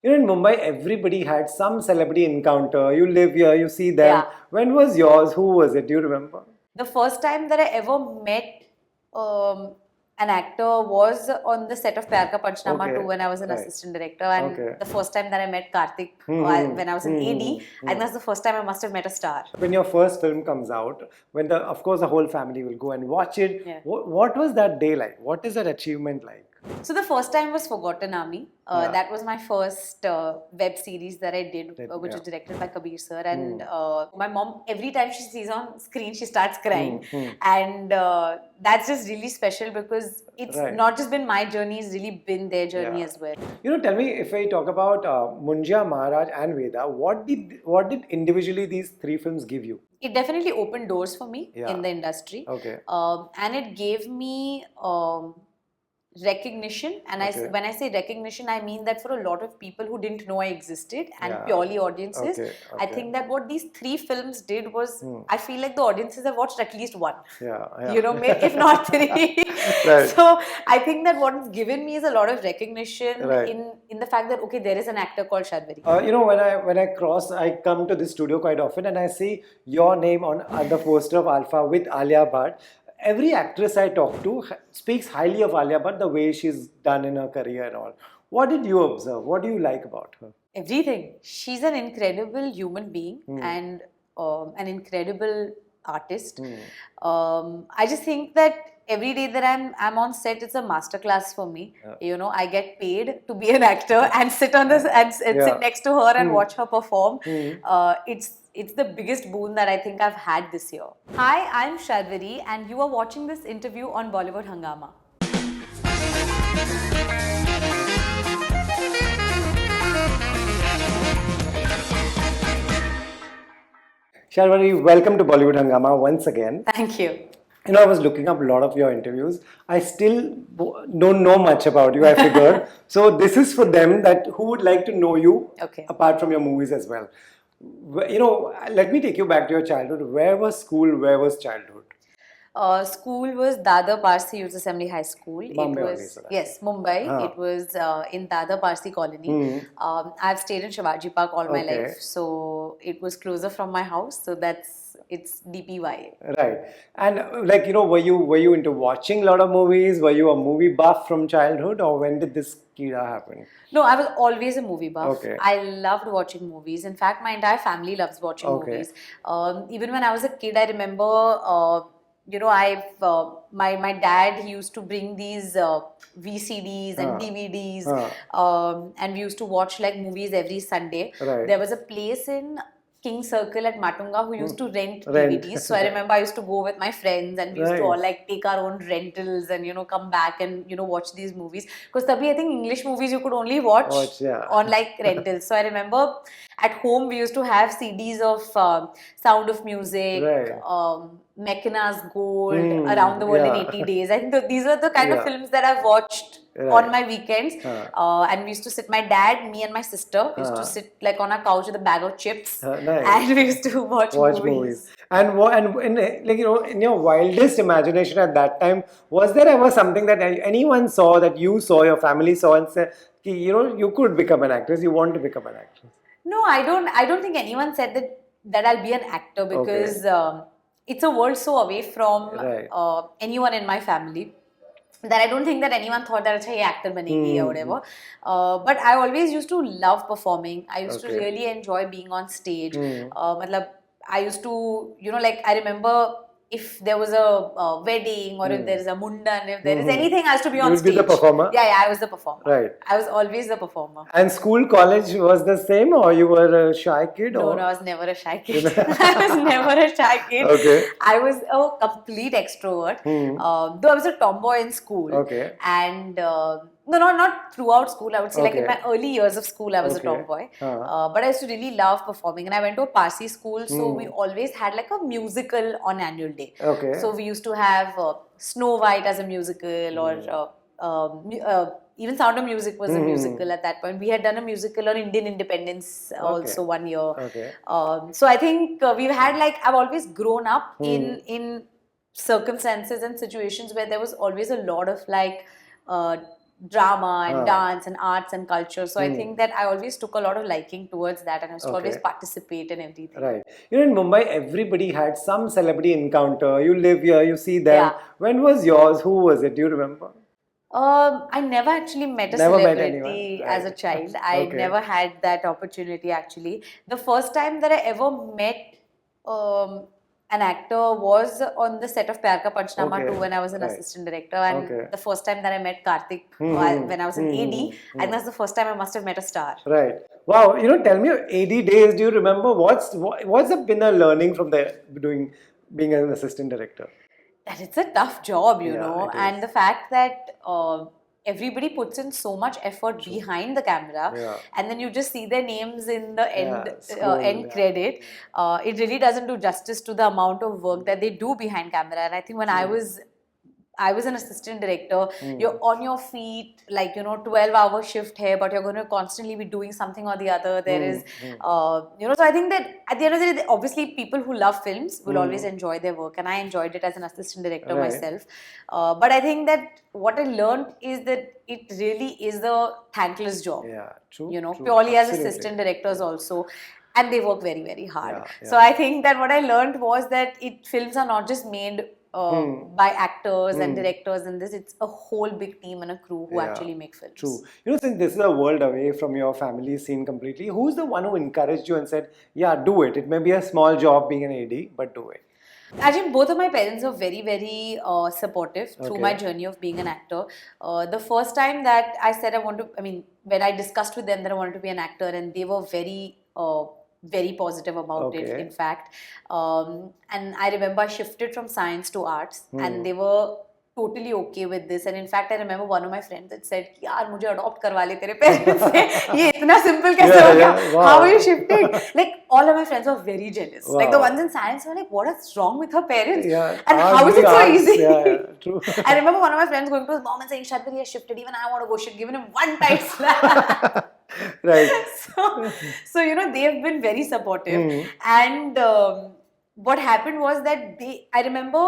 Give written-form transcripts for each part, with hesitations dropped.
In Mumbai, everybody had some celebrity encounter. You live here, you see them. Yeah. When was yours? Who was it? Do you remember? The first time that I ever met um, an actor was on the set of Pyar Ka Panchnama Okay, 2 when I was an right. assistant director, and Okay. the first time that I met Karthik when I was an AD, I think that's the first time I must have met a star. When your first film comes out, when of course the whole family will go and watch it, Yeah. what was that day like? What is that achievement like? So the first time was Forgotten Army. Yeah. That was my first web series that I did, which was yeah. directed by Kabir sir. And my mom, every time she sees on screen, she starts crying. And that's just really special because it's Right. not just been my journey; it's really been their journey Yeah. as well. Tell me, if I talk about Munja, Maharaj, and Veda, what did individually these three films give you? It definitely opened doors for me Yeah. in the industry. Okay. And it gave me recognition, and Okay. when I say recognition, I mean that for a lot of people who didn't know I existed and Yeah. purely audiences, Okay, I okay. think that what these three films did was I feel like the audiences have watched at least one, Yeah. if not three. Right. So I think that what it's given me is a lot of recognition Right. in the fact that okay, there is an actor called Sharvari. I come to this studio quite often and I see your name on the poster of Alpha with Alia Bhatt. Every actress I talk to speaks highly of Alia Bhatt, the way she's done in her career and all. What did you observe? What do you like about her? Everything. She's an incredible human being and an incredible artist. I just think that every day that I'm on set, it's a masterclass for me. Yeah. I get paid to be an actor and sit on this and Yeah. sit next to her and watch her perform. It's the biggest boon that I think I've had this year. Hi, I'm Sharvari, and you are watching this interview on Bollywood Hungama. Sharvari, welcome to Bollywood Hungama once again. Thank you. I was looking up a lot of your interviews. I still don't know much about you, I figured. So this is for them that who would like to know you apart from your movies as well. Let me take you back to your childhood. Where was school? Where was childhood? School was Dadar Parsi Youth Assembly High School. Bombay it only, was so yes, Mumbai. It was in Dadar Parsi colony. I've stayed in Shivaji Park all my life, so it was closer from my house. So it's DPY. Right. And were you into watching a lot of movies? Were you a movie buff from childhood, or when did this kira happen? No, I was always a movie buff. Okay. I loved watching movies. In fact, my entire family loves watching movies. Even when I was a kid, I remember. My dad, he used to bring these VCDs and DVDs, and we used to watch like movies every Sunday. Right. There was a place in King Circle at Matunga who used to rent DVDs. So I remember I used to go with my friends and we used to all like take our own rentals and come back and watch these movies. Because tabhi I think English movies you could only watch on like rentals. So I remember at home we used to have CDs of Sound of Music, Mechana's Gold, Around the World in 80 Days. I think these were the kind of films that I've watched on my weekends. And we used to sit, my dad, me and my sister used to sit like on a couch with a bag of chips. Nice. And we used to watch movies. And in your wildest imagination at that time, was there ever something that anyone saw, that you saw, your family saw, and said, you could become an actress, you want to become an actress? No, I don't think anyone said that I'll be an actor because it's a world so away from anyone in my family that I don't think that anyone thought that acha ye actor banegi or whatever. But I always used to love performing. I used to really enjoy being on stage. I used to, I remember if there was a wedding or if there is a mundan, if there is anything, I used to be on stage. You would be the performer? Yeah, I was the performer. Right. I was always the performer. And school, college was the same, or you were a shy kid? No, I was never a shy kid. I was never a shy kid. Okay. I was a complete extrovert. Though I was a tomboy in school. Okay. And no, not throughout school. I would say like in my early years of school, I was a tomboy. But I used to really love performing. And I went to a Parsi school, so we always had like a musical on annual day. Okay. So we used to have Snow White as a musical or even Sound of Music was a musical at that point. We had done a musical on Indian independence also one year. Okay. So I think we've had I've always grown up in circumstances and situations where there was always a lot of drama and dance and arts and culture. So I think that I always took a lot of liking towards that, and I used to always participate in everything. Right. You know, in Mumbai, everybody had some celebrity encounter. You live here, you see them. Yeah. When was yours? Who was it? Do you remember? I never actually met a celebrity as a child. I never had that opportunity actually. The first time that I ever met an actor was on the set of Pyar Ka Panchnama 2 when I was an assistant director, and the first time that I met Karthik when I was an AD, and that's the first time I must have met a star. Right. Wow. You know, tell me your AD days. Do you remember what's been a learning from being an assistant director? That it's a tough job, you know, and the fact that everybody puts in so much effort behind the camera, and then you just see their names in the end credit. It really doesn't do justice to the amount of work that they do behind camera. And I think when I was an assistant director, you're on your feet, like, you know, 12-hour shift here, but you're going to constantly be doing something or the other. There is, you know, so I think that at the end of the day, obviously people who love films will always enjoy their work, and I enjoyed it as an assistant director myself. But I think that what I learned is that it really is a thankless job. Yeah, true. You know, true, purely absolutely. as assistant directors also. And they work very, very hard. So I think that what I learned was that films are not just made by actors and directors, and it's a whole big team and a crew who actually make films. True. You know, since this is a world away from your family scene completely, who's the one who encouraged you and said, yeah, do it? It may be a small job being an AD, but do it. Actually, both of my parents were very, very supportive through my journey of being an actor. The first time that I said when I discussed with them that I wanted to be an actor, and they were very positive about it, in fact. And I remember I shifted from science to arts, and they were totally okay with this. And in fact, I remember one of my friends that said, "Yaar, mujhe adopt karwa le tere parents se. Ye itna simple kaise ho gaya? Wow. How are you shifting?" Like, all of my friends were very jealous. Wow. Like, the ones in science were like, "What is wrong with her parents? And how is it so easy?" True. I remember one of my friends going to his mom and saying, "Sharvari has shifted. Even I want to go." She'd given him one tight slap. Right. So you know, they've been very supportive. And what happened was that I remember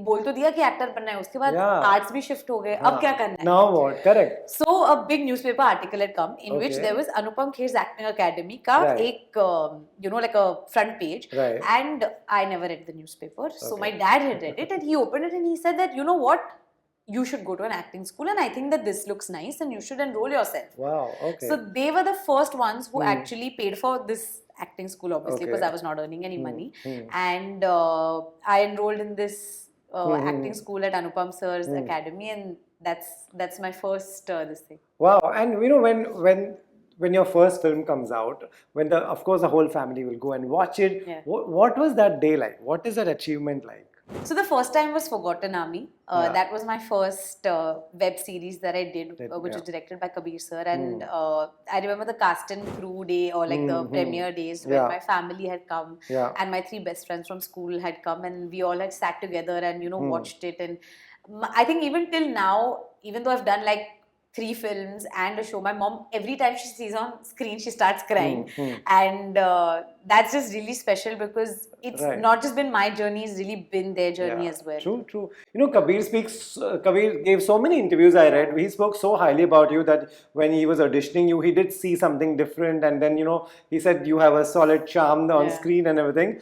बोल तो दिया कि actor बनना है, उसके बाद arts भी shift हो गए, अब क्या करना है? Now what? Correct. So a big newspaper article had come in which there was Anupam Kher's Acting Academy का एक you know, like a front page, and I never read the newspaper. So my dad had read it, and he opened it and he said that, you know what, you should go to an acting school, and I think that this looks nice and you should enroll yourself. Wow. Okay. So they were the first ones who actually paid for this acting school, obviously, because I was not earning any money, and I enrolled in this acting school at Anupam Sir's academy, and that's my first this thing. Wow. And you know, when your first film comes out, of course the whole family will go and watch it. What was that day like? What is that achievement like? So the first time was Forgotten Army. That was my first web series that I did, which was directed by Kabir sir. And I remember the cast and crew day, or like the premiere days, where my family had come, and my 3 best friends from school had come, and we all had sat together and, you know, watched it. And I think even till now, even though I've done like 3 films and a show, my mom, every time she sees on screen, she starts crying. And that's just really special, because it's not just been my journey, it's really been their journey as well. True. You know, Kabir gave so many interviews I read. He spoke so highly about you that when he was auditioning you, he did see something different. And then, you know, he said you have a solid charm on screen and everything.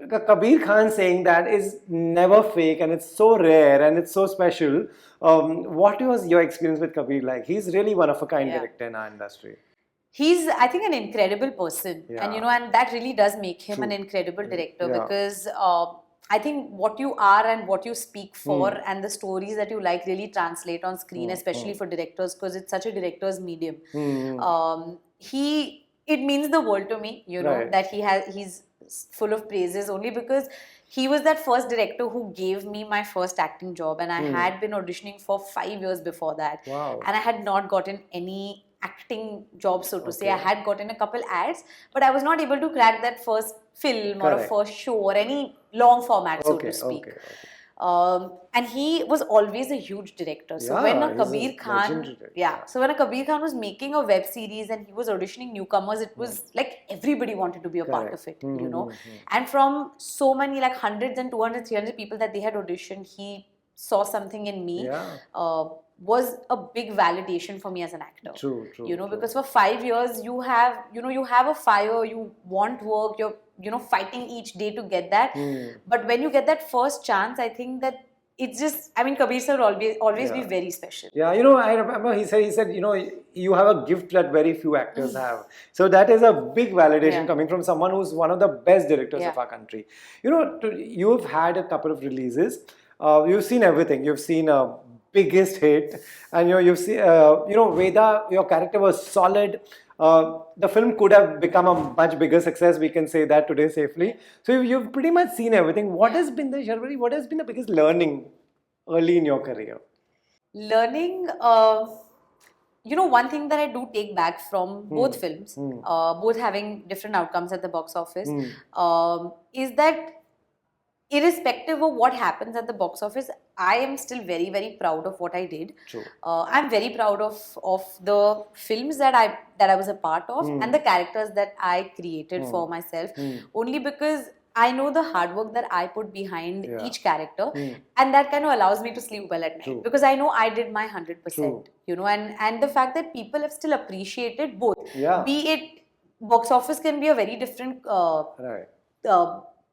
Kabir Khan saying that is never fake, and it's so rare and it's so special. What was your experience with Kabir like? He's really one of a kind director in our industry. He's, I think, an incredible person, and you know, and that really does make him an incredible director, because I think what you are and what you speak for and the stories that you like really translate on screen, especially for directors, because it's such a director's medium. It means the world to me, you know, that he's full of praises, only because he was that first director who gave me my first acting job, and I had been auditioning for 5 years before that. Wow. And I had not gotten any acting job, so to say. I had gotten a couple ads, but I was not able to crack that first film or a first show or any long format, so to speak. And he was always a huge director. So when a Kabir Khan, so when a Kabir Khan was making a web series and he was auditioning newcomers, it was like everybody wanted to be a part of it, you know. And from so many, like hundreds and 200, 300 people that they had auditioned, he saw something in me. was a big validation for me as an actor. True. Because for 5 years you have a fire, you want work, you're fighting each day to get that. But when you get that first chance, I think that it's just, I mean, Kabir sir will always be very special. Yeah, I remember he said, you have a gift that very few actors have. So that is a big validation coming from someone who's one of the best directors of our country. You've had a couple of releases. You've seen everything. You've seen biggest hit, and you've seen, Veda, your character was solid. The film could have become a much bigger success. We can say that today safely. So you've pretty much seen everything. What has been the Sharvari? What has been the biggest learning early in your career? Learning, one thing that I do take back from both films, both having different outcomes at the box office, is that irrespective of what happens at the box office, I am still very, very proud of what I did. True. I'm very proud of the films that I was a part of and the characters that I created for myself. Only because I know the hard work that I put behind each character, and that kind of allows me to sleep well at night. Because I know I did my 100%. And the fact that people have still appreciated both. Be it box office can be a very different.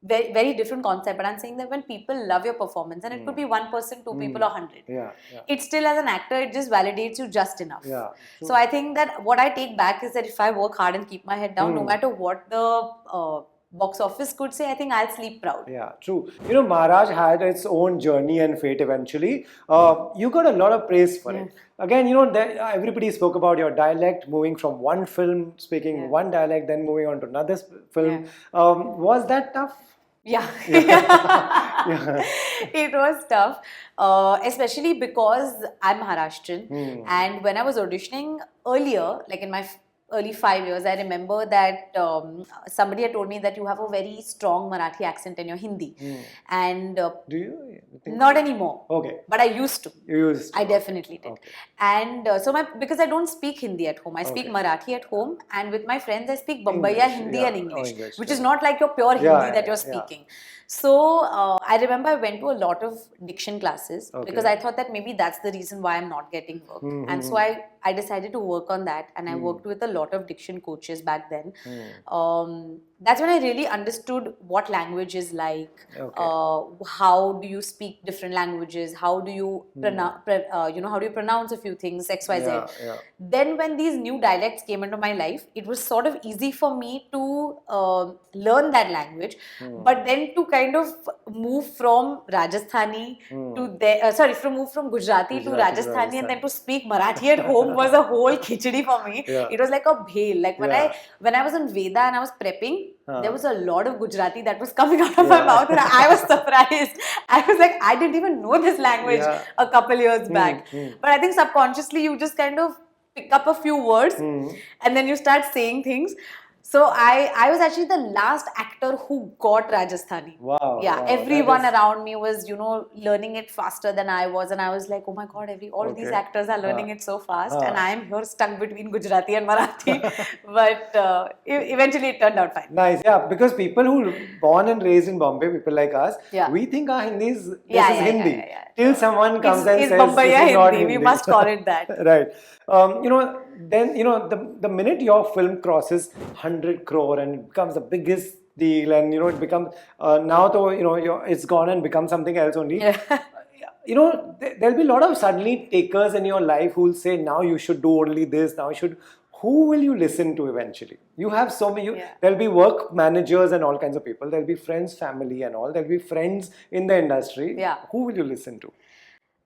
Very, very different concept, but I'm saying that when people love your performance, and it could be one person, two people, or 100, it still, as an actor, it just validates you just enough. So I think that what I take back is that if I work hard and keep my head down, no matter what the box office could say, I think I'll sleep proud. Yeah, true. Maharaj had its own journey and fate eventually. You got a lot of praise for it. Again, everybody spoke about your dialect, moving from one film, speaking one dialect, then moving on to another film. Was that tough? Yeah. It was tough, especially because I'm Maharashtrian. And when I was auditioning earlier, like in my early 5 years, I remember that somebody had told me that you have a very strong Marathi accent in your Hindi. And do you? Not anymore. Okay. But I used to. You used to. I definitely did. Okay. And because I don't speak Hindi at home, I speak Marathi at home, and with my friends I speak Bombaya Hindi and English, which is not like your pure Hindi that you're speaking. So I remember I went to a lot of diction classes because I thought that maybe that's the reason why I'm not getting work. And so I decided to work on that, and I worked with a lot of diction coaches back then. That's when I really understood what language is like, how do you speak different languages, how do you how do you pronounce a few things, X, Y, Z. Then when these new dialects came into my life, it was sort of easy for me to learn that language, but then to kind of move from Rajasthani to move from Gujarati to Rajasthani and then to speak Marathi at home was a whole khichdi for me. It was like a bhel. Like when I was in Veda and I was prepping, there was a lot of Gujarati that was coming out of my mouth, and I was surprised. I was like, I didn't even know this language a couple years back. But I think subconsciously you just kind of pick up a few words and then you start saying things. So I was actually the last actor who got Rajasthani. Wow. Yeah, everyone around me was, learning it faster than I was, and I was like, oh my God, all of these actors are learning it so fast, and I am here stuck between Gujarati and Marathi. But eventually it turned out fine. Nice, because people who born and raised in Bombay, people like us, we think our Hindi is Hindi. Till someone comes and says Bombaya this is not Hindi. Hindi. We must call it that. Right. Then the minute your film crosses 100 crore and it becomes the biggest deal, and it becomes now though it's gone and become something else only. There'll be a lot of suddenly takers in your life who will say, now you should do only this, now you should. Who will you listen to eventually? You have so many. There'll be work managers and all kinds of people. There'll be friends, family, and all. There'll be friends in the industry. Who will you listen to?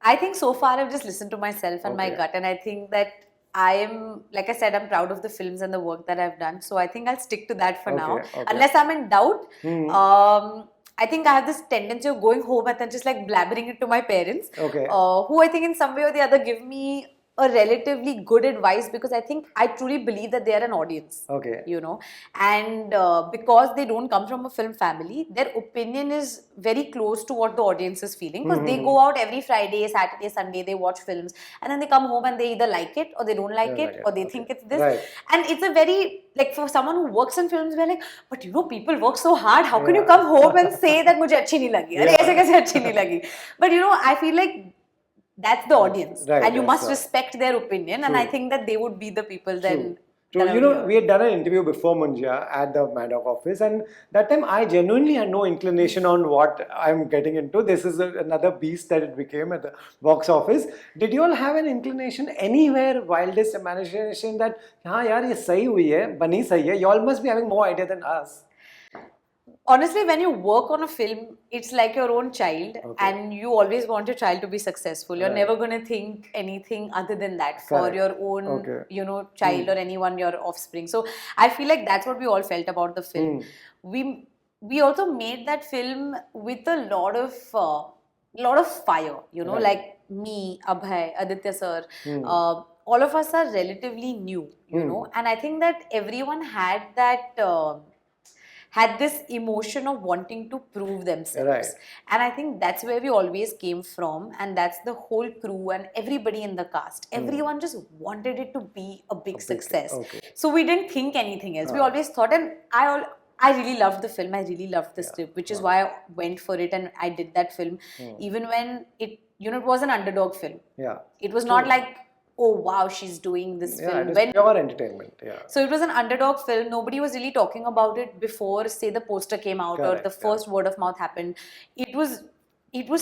I think so far I've just listened to myself and my gut, and I think that I am, like I said, I'm proud of the films and the work that I've done. So I think I'll stick to that for now. Unless I'm in doubt, I think I have this tendency of going home and then just like blabbering it to my parents, who I think in some way or the other give me a relatively good advice, because I think I truly believe that they are an audience. And because they don't come from a film family, their opinion is very close to what the audience is feeling, because they go out every Friday, Saturday, Sunday, they watch films, and then they come home and they either like it or they don't like it, or they think it's this. And it's a very, like, for someone who works in films, we're like, but people work so hard, how can you come home and say that mujhe achhi nahi lagi? Aise kaise achhi nahi lagi? But I feel like that's the audience, Right, and you that's must respect their opinion. And I think that they would be the people then. True. You know, we had done an interview before Munjia at the Maddock office, and that time I genuinely had no inclination on what I'm getting into. This is another beast that it became at the box office. Did you all have an inclination anywhere, wildest imagination that, हाँ यार ये सही हुई है, बनी सही है? You all must be having more idea than us. Honestly, when you work on a film, it's like your own child, and you always want your child to be successful. You're never going to think anything other than that for your own, you know, child or anyone, your offspring. So I feel like that's what we all felt about the film. We also made that film with a lot of fire, you know, like me, Abhay, Aditya sir. All of us are relatively new, you know, and I think that everyone had that. Had this emotion of wanting to prove themselves. And I think that's where we always came from, and that's the whole crew and everybody in the cast. Everyone just wanted it to be a big success. So we didn't think anything else. We always thought, and I really loved the film. I really loved the script, which is why I went for it and I did that film. Even when it, you know, it was an underdog film. It was not like, oh wow, she's doing this film. It is pure entertainment. So it was an underdog film. Nobody was really talking about it before, say, the poster came out or the first word of mouth happened. It was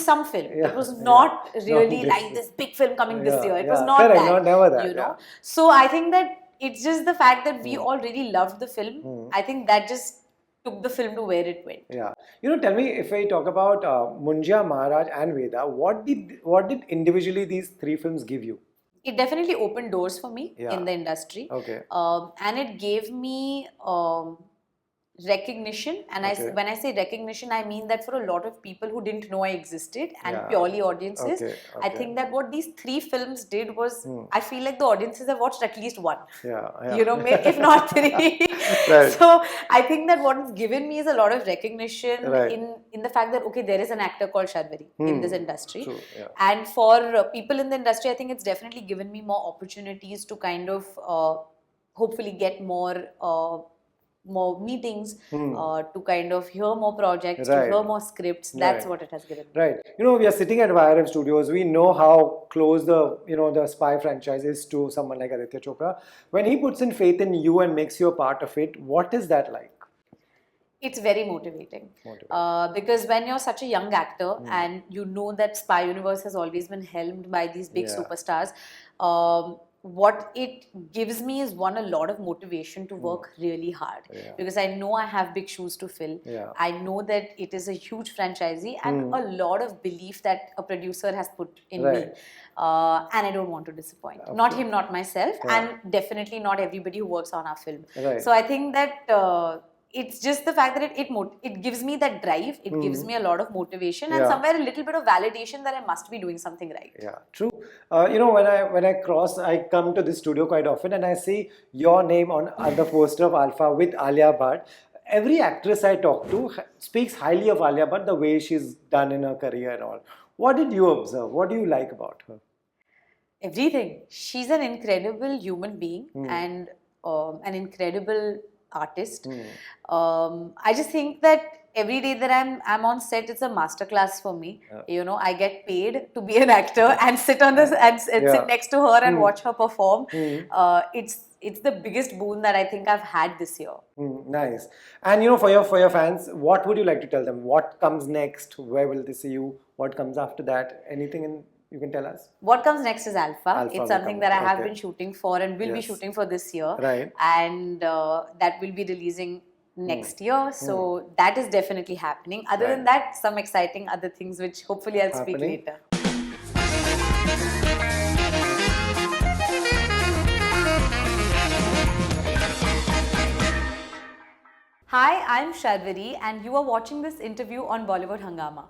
some film. It was not really like this big film coming this year. It was not that. Never that. You know. So I think that it's just the fact that we all really loved the film. I think that just took the film to where it went. You know, tell me, if I talk about Munjia, Maharaj and Veda, what did individually these three films give you? It definitely opened doors for me in the industry. And it gave me recognition. And when I say recognition, I mean that for a lot of people who didn't know I existed and purely audiences, I think that what these three films did was, I feel like the audiences have watched at least one. You know, if not three. So I think that what it's given me is a lot of recognition in the fact that, okay, there is an actor called Sharvari in this industry. And for people in the industry, I think it's definitely given me more opportunities to kind of hopefully get more meetings, to kind of hear more projects, to hear more scripts. That's what it has given me. You know, we are sitting at YRF Studios. We know how close the Spy franchise is to someone like Aditya Chopra. When he puts in faith in you and makes you a part of it, what is that like? It's very motivating. Because when you're such a young actor and you know that Spy Universe has always been helmed by these big superstars, what it gives me is a lot of motivation to work really hard, because I know I have big shoes to fill. I know that it is a huge franchisee and a lot of belief that a producer has put in me, and I don't want to disappoint. Not him, not myself, and definitely not everybody who works on our film. So I think that it's just the fact that it gives me that drive, it gives me a lot of motivation and somewhere a little bit of validation that I must be doing something right. True. You know, when I come to this studio quite often and I see your name on the poster of Alpha with Alia Bhatt. Every actress I talk to speaks highly of Alia Bhatt, the way she's done in her career and all. What did you observe? What do you like about her? Everything. She's an incredible human being and an incredible artist. I just think that every day that I'm on set, it's a masterclass for me. You know, I get paid to be an actor and sit on this and sit next to her and watch her perform. It's the biggest boon that I think I've had this year. Nice. And you know, for your fans, what would you like to tell them? What comes next? Where will they see you? What comes after that? Anything you can tell us? What comes next is Alpha. It's something that I have been shooting for and will be shooting for this year. And that will be releasing next year. So that is definitely happening. Other than that, some exciting other things which hopefully I'll speak later. Hi, I'm Sharvari and you are watching this interview on Bollywood Hungama.